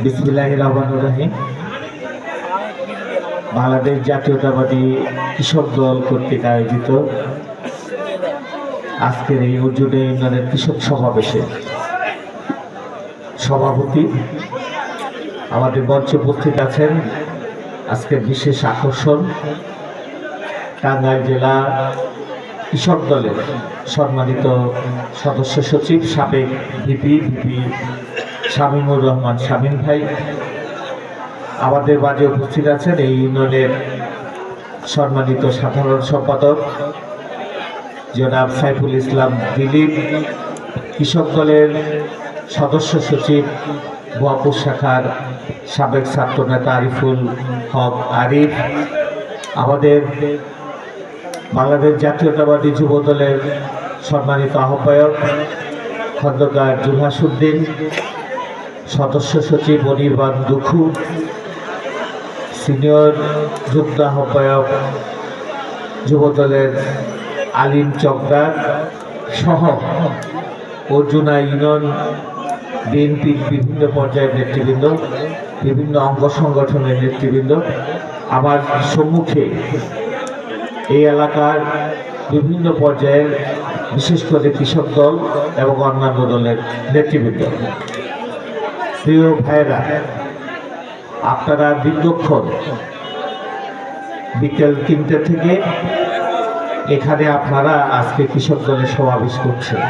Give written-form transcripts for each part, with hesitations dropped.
বিসমিল্লাহির রহমানির রহিম। বাংলাদেশ জাতীয়তাবাদী কৃষক দল কর্তৃক আয়োজিত আজকের এই অর্জুনে ইউনিয়নের কৃষক সমাবেশে সভাপতি আমাদের মঞ্চে উপস্থিত আছেন আজকের বিশেষ আকর্ষণ টাঙ্গাইল জেলা কৃষক দলের সম্মানিত সদস্য সচিব সাবেক ভিপি শামীমুর রহমান শামীম ভাই। আমাদের মাঝে উপস্থিত আছেন এই ইউনিয়নের সম্মানিত সাধারণ সম্পাদক জনাব সাইফুল ইসলাম দিলীপ, কৃষক দলের সদস্য সচিব বোয়াপুর শাখার সাবেক ছাত্রনেতা আরিফুল হক আরিফ, আমাদের বাংলাদেশ জাতীয়তাবাদী যুব দলের সম্মানিত আহ্বায়ক খন্দকার জুলহাসউদ্দিন, সদস্য সচিব অনির্বাণ দুখু, সিনিয়র যুগ্ম আহ্বায়ক যুব দলের আলিম চকদার সহ অর্জুনা ইউনিয়ন বিএনপির বিভিন্ন পর্যায়ের নেতৃবৃন্দ, বিভিন্ন অঙ্গ সংগঠনের নেতৃবৃন্দ, আমার সম্মুখে এই এলাকার বিভিন্ন পর্যায়ের বিশেষ করে কৃষক দল এবং অন্যান্য দলের নেতৃবৃন্দ, প্রিয় ভাইরা, আপনারা দীর্ঘক্ষণ বিকেল 3টে থেকে এখানে আপনারা আজকে কৃষক দলের সমাবেশ করছেন।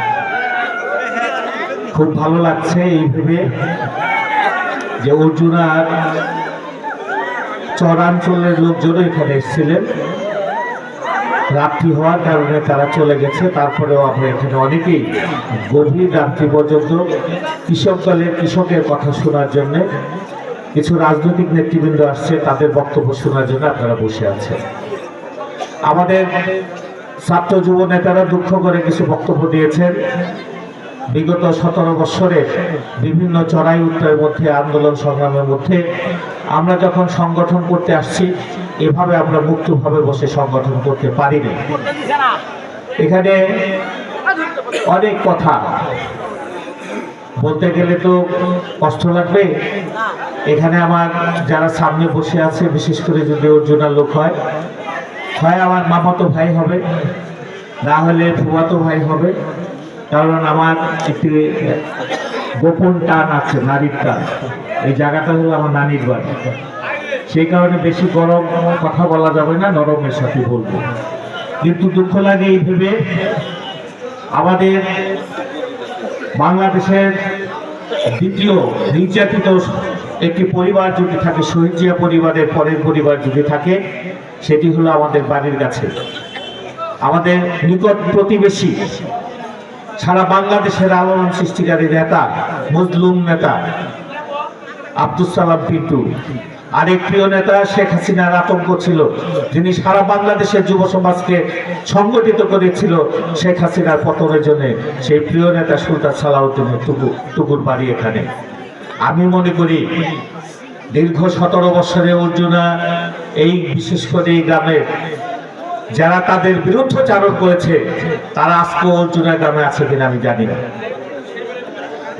খুব ভালো লাগছে এই ভেবে যে অর্জুনার চরাঞ্চলের লোকজনও এখানে এসেছিলেন, রাত্রি হওয়ার কারণে তারা চলে গেছে। তারপরেও আমরা এখানে অনেকেই গভীর রাত্রি পর্যন্ত কৃষক দলের কৃষকের কথা শোনার জন্য, কিছু রাজনৈতিক নেতৃবৃন্দ আসছে তাদের বক্তব্য শোনার জন্য আপনারা বসে আছেন। আমাদের ছাত্র যুব নেতারা দুঃখ করে কিছু বক্তব্য দিয়েছেন। বিগত 17 বছরে বিভিন্ন চড়াই উত্তরের মধ্যে, আন্দোলন সংগ্রামের মধ্যে আমরা যখন সংগঠন করতে আসছি, এভাবে আমরা মুক্তভাবে বসে সংগঠন করতে পারিনি। এখানে অনেক কথা বলতে গেলে তো কষ্ট লাগবে। এখানে আমার যারা সামনে বসে আছে, বিশেষ করে যদি অর্জুনার লোক হয় আমার মামাতো ভাই হবে, না হলে ফুফাতো ভাই হবে। কারণ আমার একটি গোপন টান আছে, নারীর টান। এই জায়গাটা হলো আমার নানির বাড়ি, সেই কারণে বেশি গরম কথা বলা যাবে না, নরমের সাথে বলবো। কিন্তু দুঃখ লাগে এই ভেবে, আমাদের বাংলাদেশের দ্বিতীয় নির্যাতিত একটি পরিবার যদি থাকে, শহীদ জিয়া পরিবারের পরের পরিবার যদি থাকে, সেটি হলো আমাদের বাড়ির কাছে, আমাদের নিকট প্রতিবেশী, সারা বাংলাদেশের আলোড়ন সৃষ্টিকারী নেতা, মজলুম নেতা আব্দুল সালাম পিন্টু। আরেক প্রিয় নেতা শেখ হাসিনার আতঙ্ক ছিল, যিনি সারা বাংলাদেশের যুব সমাজকে সংগঠিত করেছিল শেখ হাসিনার পতনের জন্য। সেই প্রিয় নেতা সুলতান সালাউদ্দিনের টুকুর বাড়ি এখানে। আমি মনে করি দীর্ঘ 17 বছরে অর্জুনা এই বিশেষ করে এই গ্রামে যারা তাদের বিরুদ্ধচারণ করেছে, তারা আজকে অর্জুনা গ্রামে আছে কিনা আমি জানি না।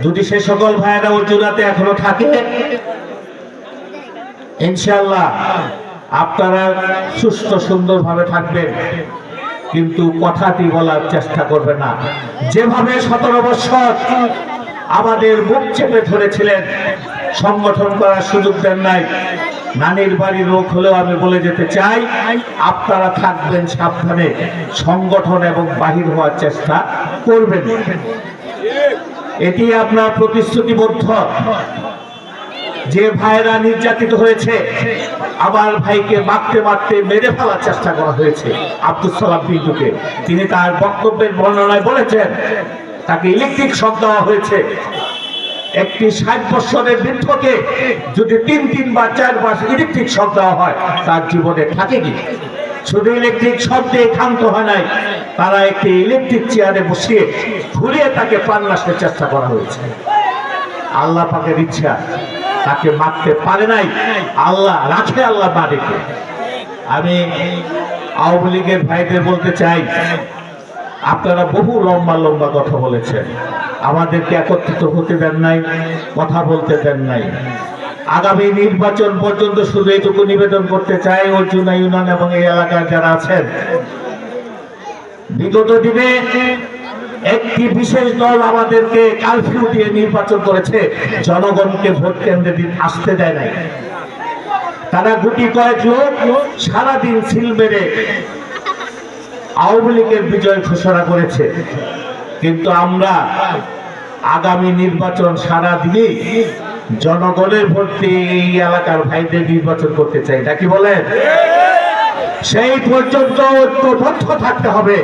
যদি সে সকল ভাইয়েরা অর্জুনাতে এখনো থাকে, ইনশাআল্লাহ আপনারা সুস্থ সুন্দরভাবে থাকবেন, কিন্তু কথাটি বলার চেষ্টা করবে না। যেভাবে 17 বছর আমাদের মুখ চেপে ধরেছিলেন, সংগঠন করার সুযোগ দেন নাই, নানির বাড়ির লোক হলেও আমি বলে যেতে চাই, আপনারা থাকবেন সাবধানে, সংগঠন এবং বাহির হওয়ার চেষ্টা করবেন। এটি আপনার প্রতিশ্রুতিবদ্ধ। যে ভাইরা নির্যাতিত হয়েছে, আমার ভাইকে মারতে মেরে ফেলার চেষ্টা করা হয়েছে আব্দুল সালাম পিন্টুকে, তিনি তার বক্তব্যের বর্ণনায় বলেছেন তাকে ইলেকট্রিক শক দেওয়া হয়েছে। একটি 60 বছরের বৃদ্ধকে যদি 3 বা 4 বার ইলেকট্রিক শক দেওয়া হয়, তার জীবনে থাকে কি? শুধু ইলেকট্রিক শক দিয়ে ক্ষান্ত হয় নাই, তারা একটি ইলেকট্রিক চেয়ারে বসিয়ে ঘুরিয়ে তাকে প্রাণনাশের চেষ্টা করা হয়েছে। আল্লাহ পাকের ইচ্ছা, তাকে মারতে পারে নাই আল্লাহ, রাখে আল্লাহ মারেকে। আমি আওয়ামী লীগের ভাইদের বলতে চাই, আপনারা বহু লম্বা কথা বলেছেন, আমাদেরকে একত্রিত হতে দেন নাই, কথা বলতে দেন নাই। আগামী নির্বাচন পর্যন্ত শুধু এটুকু নিবেদন করতে চাই অর্জুনা ইউনিয়ন এবং এই এলাকার যারা আছেন, বিগত দিনে একটি বিশেষ দল আমাদেরকে কারফিউ দিয়ে নির্বাচন করেছে, জনগণকে ভোট কেন্দ্রে আসতে দেয় নাই। তারা গুটি কয়েক লোক সারাদিন সিল মেরে আওয়ামী লীগের বিজয় ঘোষণা করেছে। কিন্তু আমরা আগামী নির্বাচন সারাদিনে জনগণের ভোট দিয়ে এই এলাকার ভাইদের নির্বাচন করতে চাই, নাকি বলেন? সেই পর্যন্ত ঐক্যবদ্ধ থাকতে হবে।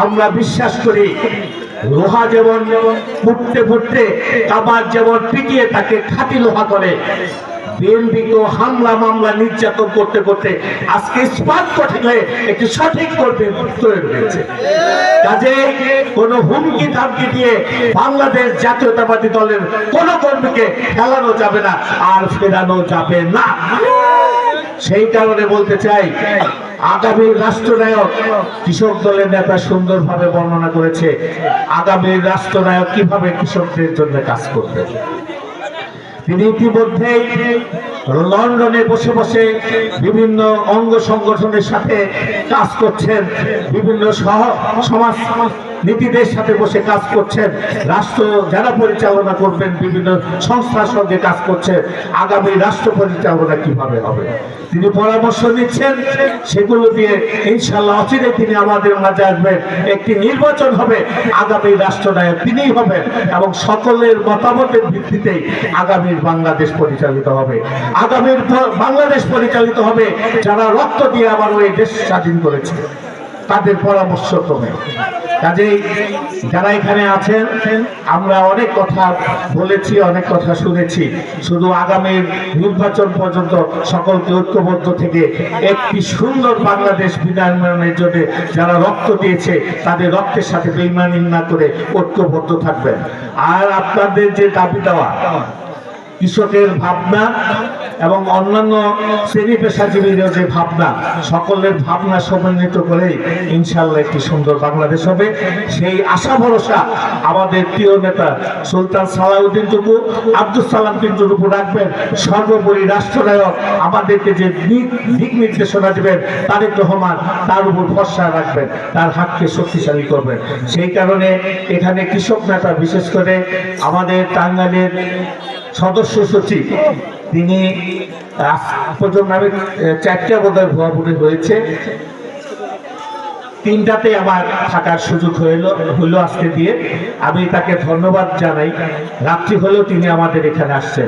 আমরা বিশ্বাস করি লোহা যেমন ফুটতে ফুটতে কাবার যেমন পিটিয়ে তাকে খাঁটি লোহা করে, বিএনপিকেও হামলা মামলা নির্যাতন করতে করতে আজকে ইস্পাত কঠিনে একটি সঠিক করবে তৈরি হয়েছে। কাজে কোন হুমকি ধামকি দিয়ে বাংলাদেশ জাতীয়তাবাদী দলের কোন কর্মীকে ফেলানো যাবে না, আর ফেরানো যাবে না। সেই কারণে বলতে চাই, আগামীর রাষ্ট্রনায়ক কৃষক দলের নেতা সুন্দরভাবে বর্ণনা করেছে আগামীর রাষ্ট্রনায়ক কিভাবে কৃষকদের জন্য কাজ করবে। তিনি ইতিমধ্যেই লন্ডনে বসে বসে বিভিন্ন অঙ্গ সংগঠনের সাথে কাজ করছেন, বিভিন্ন সমাজ নীতিদের সাথে বসে কাজ করছেন, রাষ্ট্র যারা পরিচালনা করবেন বিভিন্ন সংস্থার সঙ্গে কাজ করছেন আগামী রাষ্ট্র পরিচালনা কিভাবে হবে তিনি পরামর্শ নিচ্ছেন। সেগুলো দিয়ে ইনশাআল্লাহ অচিরে তিনি আমাদের মাঝে আসবেন, একটি নির্বাচন হবে, আগামী রাষ্ট্রনায়ক তিনিই হবেন এবং সকলের মতামতের ভিত্তিতেই আগামীর বাংলাদেশ পরিচালিত হবে। আগামীর বাংলাদেশ পরিচালিত হবে যারা রক্ত দিয়ে আবার ওই দেশ স্বাধীন করেছে, তাদের পরামর্শ ক্রমে। কাজেই যারা এখানে আছেন, আমরা অনেক কথা বলেছি, অনেক কথা শুনেছি। শুধু আগামীর নির্বাচন পর্যন্ত সকলকে ঐক্যবদ্ধ থেকে একটি সুন্দর বাংলাদেশ বিনির্মাণের জন্য যারা রক্ত দিয়েছে তাদের রক্তের সাথে বেইমানি না করে ঐক্যবদ্ধ থাকবেন। আর আপনাদের যে দাবি দেওয়া, কৃষকের ভাবনা এবং অন্যান্য শ্রেণী পেশাজীবীদের যে ভাবনা, সকলের ভাবনা সমন্বিত করে ইনশাআল্লাহ একটি সুন্দর বাংলাদেশ হবে। সেই আশা ভরসা আমাদের প্রিয় নেতা সুলতান সালাউদ্দিন টুকু, আব্দুল সালাম পিন্টুর উপর রাখবেন। সর্বোপরি রাষ্ট্রনায়ক আমাদেরকে যে দিক নির্দেশনা দেবেন তারেক রহমান, তার উপর ভরসা রাখবেন, তার হাতকে শক্তিশালী করবেন। সেই কারণে এখানে কৃষক নেতা, বিশেষ করে আমাদের টাঙ্গাইলের সদস্য সচিব, তিনি পর্যন্ত আমি 4টা বোধহয় ভুয়াভুটি হয়েছে, 3টাতে আমার থাকার সুযোগ হইল আজকে দিয়ে। আমি তাকে ধন্যবাদ জানাই। রাত্রি হলেও তিনি আমাদের এখানে আসছেন।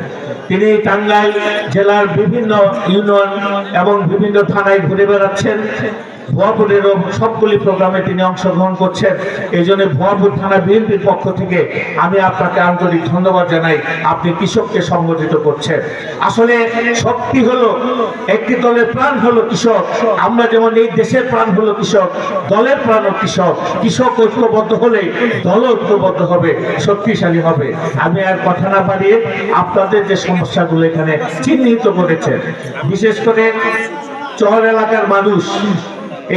তিনি টাঙ্গাইল জেলার বিভিন্ন ইউনিয়ন এবং বিভিন্ন থানায় ঘুরে বেড়াচ্ছেন। ভুয়াপুরেরও সবগুলি প্রোগ্রামে তিনি অংশগ্রহণ করছেন। এই জন্য ভুয়াপুর থানা বিএনপির পক্ষ থেকে আমি আপনাকে আন্তরিক ধন্যবাদ জানাই। আপনি কৃষককে সংগঠিত করছেন। আসলে শক্তি হলো একটি দলের প্রাণ হলো কৃষক। আমরা যেমন এই দেশের প্রাণ হলো কৃষক, দলের প্রাণও কৃষক। কৃষক ঐক্যবদ্ধ হলে দল ঐক্যবদ্ধ হবে, শক্তিশালী হবে। আমি আর কথা না বাড়িয়ে আপনাদের যে সমস্যাগুলো এখানে চিহ্নিত করেছেন, বিশেষ করে চর এলাকার মানুষ,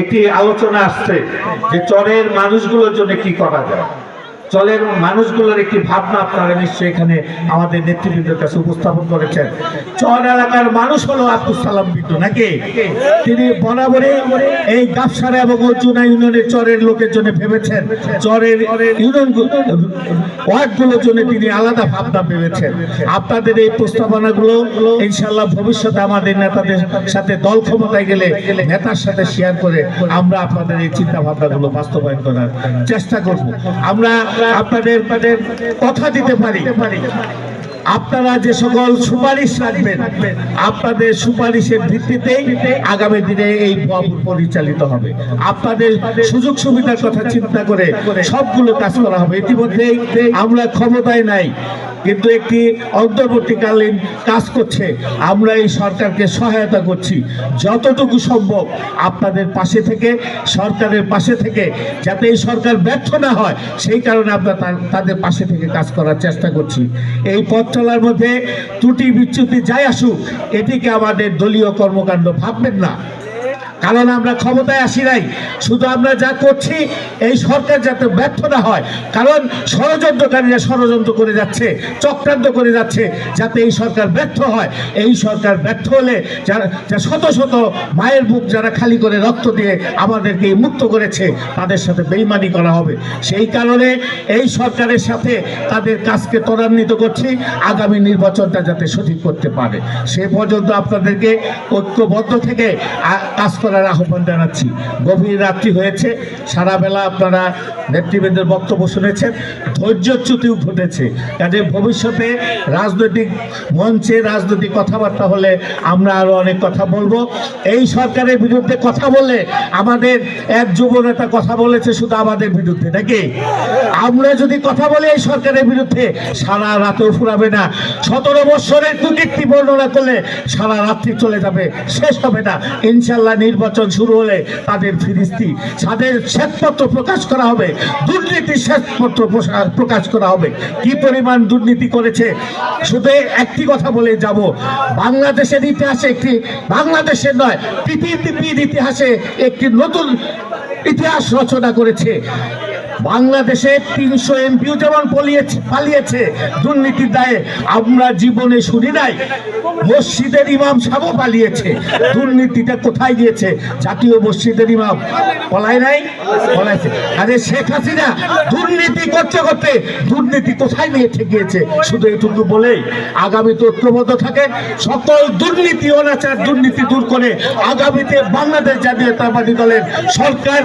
একটি আলোচনা আসছে যে চরের মানুষগুলোর জন্য কি করা যায়। চরের মানুষগুলোর একটি ভাবনা আপনারা নিশ্চয়ই এখানে আমাদের নেতৃবৃন্দের কাছে উপস্থাপন করেছেন। চর এলাকার মানুষ হলো আব্দুল সালাম পিন্টু, নাকি? তিনি বরাবরই এই গাবসারা এবং অর্জুনা ইউনিয়নের চরের লোকের জন্য ভেবেছেন, চরের ইউনিয়ন ওয়ার্ডগুলোর জন্য তিনি আলাদা ভাবনা ভেবেছেন। আপনাদের এই প্রস্তাবনাগুলো ইনশাআল্লাহ ভবিষ্যতে আমাদের নেতাদের সাথে দল ক্ষমতায় গেলে নেতার সাথে শেয়ার করে আমরা আপনাদের এই চিন্তা ভাবনাগুলো বাস্তবায়ন করার চেষ্টা করব। আমরা আপনাদের কথা দিতে পারি, আপনারা যে সকল সুপারিশ রাখবেন, আপনাদের সুপারিশের ভিত্তিতেই আগামী দিনে এই ভুয়াপুর পরিচালিত হবে। আপনাদের সুযোগ সুবিধার কথা চিন্তা করে সবগুলো কাজ করা হবে। ইতিমধ্যেই আমরা ক্ষমতায় নাই, কিন্তু একটি অন্তর্বর্তীকালীন কাজ করছে। আমরা এই সরকারকে সহায়তা করছি যতটুকু সম্ভব, আপনাদের পাশে থেকে, সরকারের পাশে থেকে, যাতে এই সরকার ব্যর্থ না হয় সেই কারণে আমরা তাদের পাশে থেকে কাজ করার চেষ্টা করছি। এই পথ চলার মধ্যে ত্রুটি বিচ্যুতি যাই আসুক, এটিকে আমাদের দলীয় কর্মকাণ্ড ভাববেন না। কারণ আমরা ক্ষমতায় আসি নাই, শুধু আমরা যা করছি এই সরকার যাতে ব্যর্থ না হয়, কারণ ষড়যন্ত্রকারীরা ষড়যন্ত্র করে যাচ্ছে, চক্রান্ত করে যাচ্ছে যাতে এই সরকার ব্যর্থ হয়। এই সরকার ব্যর্থ হলে যারা শত শত মায়ের বুক যারা খালি করে রক্ত দিয়ে আমাদেরকে মুক্ত করেছে তাদের সাথে বেইমানি করা হবে। সেই কারণে এই সরকারের সাথে তাদের কাজকে ত্বরান্বিত করছি, আগামী নির্বাচনটা যাতে সঠিক করতে পারে সে পর্যন্ত আপনাদেরকে ঐক্যবদ্ধ থেকে কাজ করার আহ্বান জানাচ্ছি। গভীর রাত্রি হয়েছে, সারা বেলা আপনারা নেতৃবৃন্দের বক্তব্য শুনেছেন, ধৈর্যচ্যুতিও ঘটেছে। কাজে ভবিষ্যতে রাজনৈতিক মঞ্চে রাজনৈতিক কথাবার্তা হলে আমরা আরো অনেক কথা বলবো। এই সরকারের বিরুদ্ধে কথা বলে আমাদের এক যুব নেতা কথা বলেছে শুধু আমাদের বিরুদ্ধে, নাকি? আমরা যদি কথা বলি এই সরকারের বিরুদ্ধে সারা রাতেও ফুরাবে না। 17 বছরের কুকীর্তি বর্ণনা করলে সারা রাত্রি চলে যাবে, শেষ হবে না। ইনশাল্লাহ নির্বাচন শুরু হলে তাদের ফিরিস্তি, তাদের শ্বেতপত্র প্রকাশ করা হবে, দুর্নীতির শ্বেতপত্র প্রকাশ করা হবে। কি পরিমাণ দুর্নীতি করেছে শুধু একটি কথা বলে যাব, বাংলাদেশের ইতিহাসে একটি, বাংলাদেশের নয় পৃথিবীর ইতিহাসে একটি নতুন ইতিহাস রচনা করেছে। বাংলাদেশে 300 এমপিও যেমন পালিয়েছে দুর্নীতির দায়ে, আমরা জীবনে শুনি নাই মসজিদের ইমাম সাহেব পালিয়েছে। দুর্নীতিটা কোথায় গিয়েছে? জাতীয় মসজিদের ইমাম পলায় নাই, পলাইছে। আরে শেখ হাসিনা দুর্নীতি করতে করতে দুর্নীতি কোথায় নিয়ে গিয়েছে? শুধু এটুকু বলেই আগামীতে ঐক্যবদ্ধ থাকে, সকল দুর্নীতি অনাচার দুর্নীতি দূর করে আগামীতে বাংলাদেশ জাতীয়তাবাদী দলের সরকার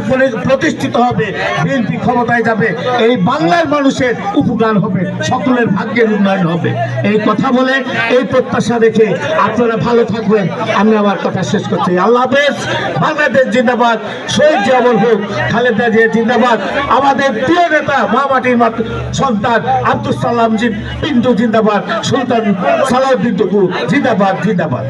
প্রতিষ্ঠিত হবে, বিএনপি ক্ষমতায় যাবে, এই বাংলার মানুষের উপকার হবে, সকলের ভাগ্যের উন্নয়ন হবে। এই কথা বলে এই প্রত্যাশা রেখে আপনারা ভালো থাকবেন, আমি আমার কথা শেষ করছি। আল্লাহ হাফেজ। বাংলাদেশ জিন্দাবাদ, শহীদ জিয়া হোক, খালেদা জিয়া জিন্দাবাদ, আমাদের প্রিয় নেতা মা মাটির সন্তান আব্দুল সালাম পিন্টু জিন্দাবাদ, সুলতান সালাউদ্দিন টুকু জিন্দাবাদ, জিন্দাবাদ।